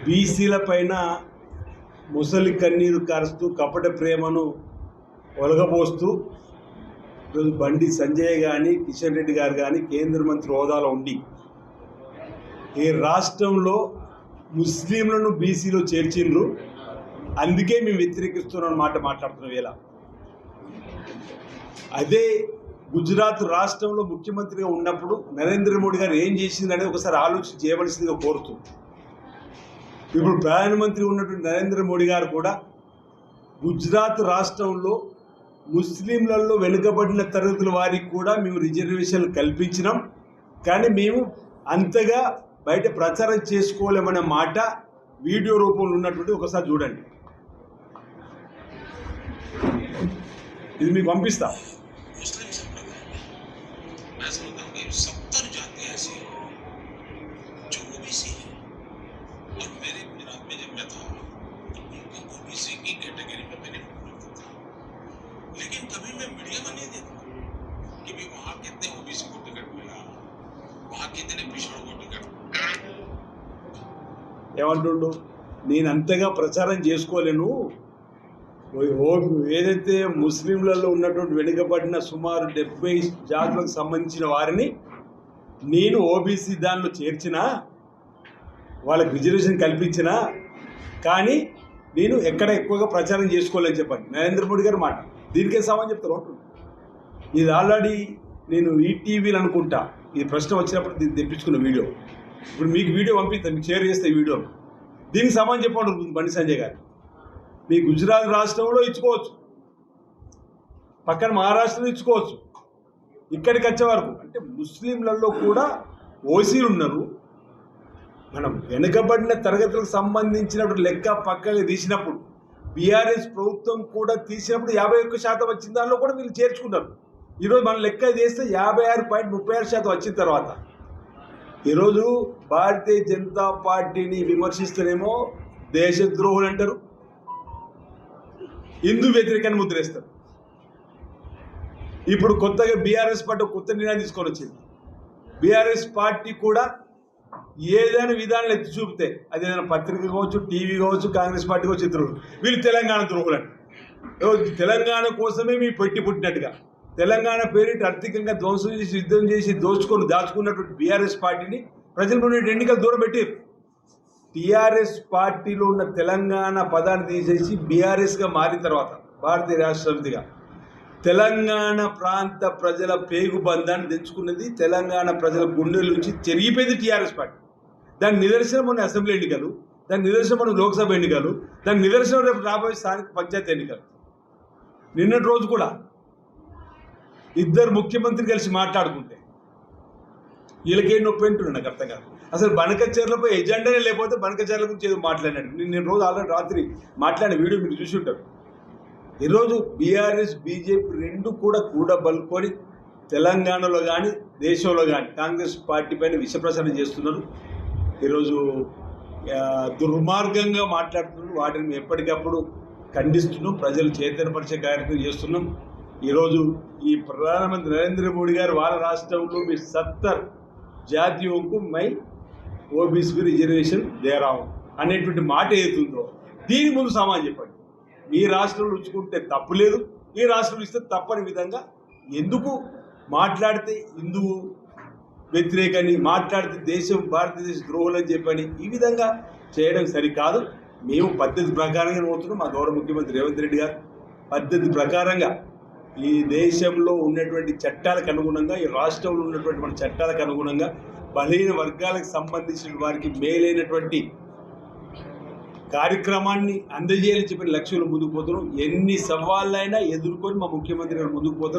బీసీల పైన ముసలి కన్నీరు కారుస్తూ కపట ప్రేమను ఒలగబోస్తూ ఈరోజు బండి సంజయ్ కానీ కిషన్ రెడ్డి గారు కానీ కేంద్ర మంత్రి హోదాలో ఉండి ఈ రాష్ట్రంలో ముస్లింలను బీసీలో చేర్చిండ్రు, అందుకే మేము వ్యతిరేకిస్తున్నాం మాట మాట్లాడుతున్నాం. వేళ అదే గుజరాత్ రాష్ట్రంలో ముఖ్యమంత్రిగా ఉన్నప్పుడు నరేంద్ర మోడీ గారు ఏం చేసిందనేది ఒకసారి ఆలోచన చేయవలసిందిగా కోరుతూ, ఇప్పుడు ప్రధానమంత్రి ఉన్నటువంటి నరేంద్ర మోడీ గారు కూడా గుజరాత్ రాష్ట్రంలో ముస్లింలలో వెనుకబడిన తరగతుల వారికి కూడా మేము రిజర్వేషన్లు కల్పించినాం, కానీ మేము అంతగా బయట ప్రచారం చేసుకోలేమనే మాట వీడియో రూపంలో ఉన్నటువంటి ఒకసారి చూడండి. ఇది మీకు పంపిస్తా. लेकिन कभी मैं मीडिया में नहीं देखा कि भी वहां कितने ओबीसी को टिकट मिला, वहां कितने पिछड़ों को टिकट. ఏమంటుండు, నేను అంతగా ప్రచారం చేసుకోలేను, ఏదైతే ముస్లింలలో ఉన్నటువంటి వెనుకబడిన సుమారు 70 జాతులకు సంబంధించిన వారిని నేను ఓబీసీ దానిలో చేర్చినా, వాళ్ళకి రిజర్వేషన్ కల్పించినా, కానీ నేను ఎక్కడ ఎక్కువగా ప్రచారం చేసుకోలేని చెప్పండి నరేంద్ర మోడీ గారి మాట. దీనికే సమాధానం చెప్తారు. ఇది ఆల్రెడీ నేను ఈటీవీలు అనుకుంటా ఈ ప్రశ్న వచ్చినప్పుడు దీన్ని తెప్పించుకున్న వీడియో, ఇప్పుడు మీకు వీడియో పంపిస్తాను, మీకు షేర్ చేస్తే ఈ వీడియో. దీనికి సమాధానం చెప్పండి బండి సంజయ్ గారు. మీ గుజరాత్ రాష్ట్రంలో ఇచ్చుకోవచ్చు, పక్కన మహారాష్ట్రలో ఇచ్చుకోవచ్చు, ఇక్కడికి వచ్చే వరకు అంటే ముస్లింలలో కూడా ఓసీలు ఉన్నారు. మనం వెనుకబడిన తరగతులకు సంబంధించినప్పుడు లెక్క పక్కకి తీసినప్పుడు బీఆర్ఎస్ ప్రభుత్వం కూడా తీసినప్పుడు 51% వచ్చిన దానిలో కూడా వీళ్ళు చేర్చుకున్నారు. ఈరోజు మనం లెక్క చేస్తే 56.36% వచ్చిన తర్వాత ఈరోజు భారతీయ జనతా పార్టీని విమర్శిస్తేనేమో దేశద్రోహులు అంటారు, హిందూ వ్యతిరేకాన్ని ముద్రేస్తారు. ఇప్పుడు కొత్తగా బీఆర్ఎస్ పార్టీ కొత్త నిర్ణయం తీసుకొని వచ్చింది. బీఆర్ఎస్ పార్టీ కూడా ఏదైనా విధానాలు ఎత్తి చూపితే అది ఏదైనా పత్రిక కావచ్చు, టీవీ కావచ్చు, కాంగ్రెస్ పార్టీ కావచ్చు, ఇతరులు వీళ్ళు తెలంగాణ ద్రోహులంట. తెలంగాణ కోసమే మీ పుట్టినట్టుగా తెలంగాణ పేరిట ఆర్థికంగా ధ్వంసం చేసి యుద్ధం చేసి దాచుకున్నటువంటి బీఆర్ఎస్ పార్టీని ప్రజలు మొన్న ఎన్నికలు దూరం పెట్టారు. టీఆర్ఎస్ పార్టీలో ఉన్న తెలంగాణ పదాన్ని తీసేసి బీఆర్ఎస్గా మారిన తర్వాత భారతీయ రాష్ట్ర సమితిగా తెలంగాణ ప్రాంత ప్రజల పేగు బంధాన్ని తెచ్చుకున్నది, తెలంగాణ ప్రజల గుండెల నుంచి చెరిగిపోయింది టీఆర్ఎస్ పార్టీ. దాని నిదర్శనం మన అసెంబ్లీ ఎన్నికలు, దాని నిదర్శనం మన లోక్సభ ఎన్నికలు, దాని నిదర్శనం రేపు రాబోయే స్థానిక పంచాయతీ ఎన్నికలు. నిన్నటి రోజు కూడా ఇద్దరు ముఖ్యమంత్రి కలిసి మాట్లాడుకుంటే వీళ్ళకేం నొప్పి అంటున్నాడు నాకు అర్థం కాదు. అసలు బనకచర్లపై ఎజెండానే లేకపోతే బనకచర్ల గురించి ఏదో మాట్లాడినాడు. నేను రోజు ఆల్రెడీ రాత్రి మాట్లాడిన వీడియో మీరు చూసి ఉంటారు. ఈరోజు బీఆర్ఎస్ బీజేపీ రెండు కూడా కూడబలుకొని తెలంగాణలో కానీ దేశంలో కానీ కాంగ్రెస్ పార్టీ పైన విషప్రచారం చేస్తున్నారు. ఈరోజు దుర్మార్గంగా మాట్లాడుతున్నారు. వాటిని ఎప్పటికప్పుడు ఖండిస్తున్నాం, ప్రజలు చైతన్యపరిచే కార్యక్రమం చేస్తున్నాం. ఈరోజు ఈ ప్రధానమంత్రి నరేంద్ర మోడీ గారు వాళ్ళ రాష్ట్రంలో మీ 70 జాతీయోకు మై ఓబీసీ రిజర్వేషన్ దేరావు అనేటువంటి మాట ఏతుందో దీని ముందు సమాధానం చెప్పండి. మీ రాష్ట్రంలో ఉంచుకుంటే తప్పు లేదు, ఈ రాష్ట్రంలో ఇస్తే తప్పని విధంగా ఎందుకు మాట్లాడితే హిందూ వ్యతిరేకని, మాట్లాడితే దేశం భారతదేశ ద్రోహులని చెప్పని ఈ విధంగా చేయడం సరికాదు. మేము పద్ధతి ప్రకారంగా పోతున్నాం. మా గౌరవ ముఖ్యమంత్రి రేవంత్ రెడ్డి గారు పద్ధతి ప్రకారంగా ఈ దేశంలో ఉన్నటువంటి చట్టాలకు అనుగుణంగా, ఈ రాష్ట్రంలో ఉన్నటువంటి మన చట్టాలకు అనుగుణంగా బలహీన వర్గాలకు సంబంధించిన వారికి మేలైనటువంటి కార్యక్రమాన్ని అందజేయాలని చెప్పిన లక్ష్యంలో ముందుకు పోతున్నాం. ఎన్ని సవాళ్ళైనా ఎదుర్కొని మా ముఖ్యమంత్రి గారు ముందుకు పోతారు.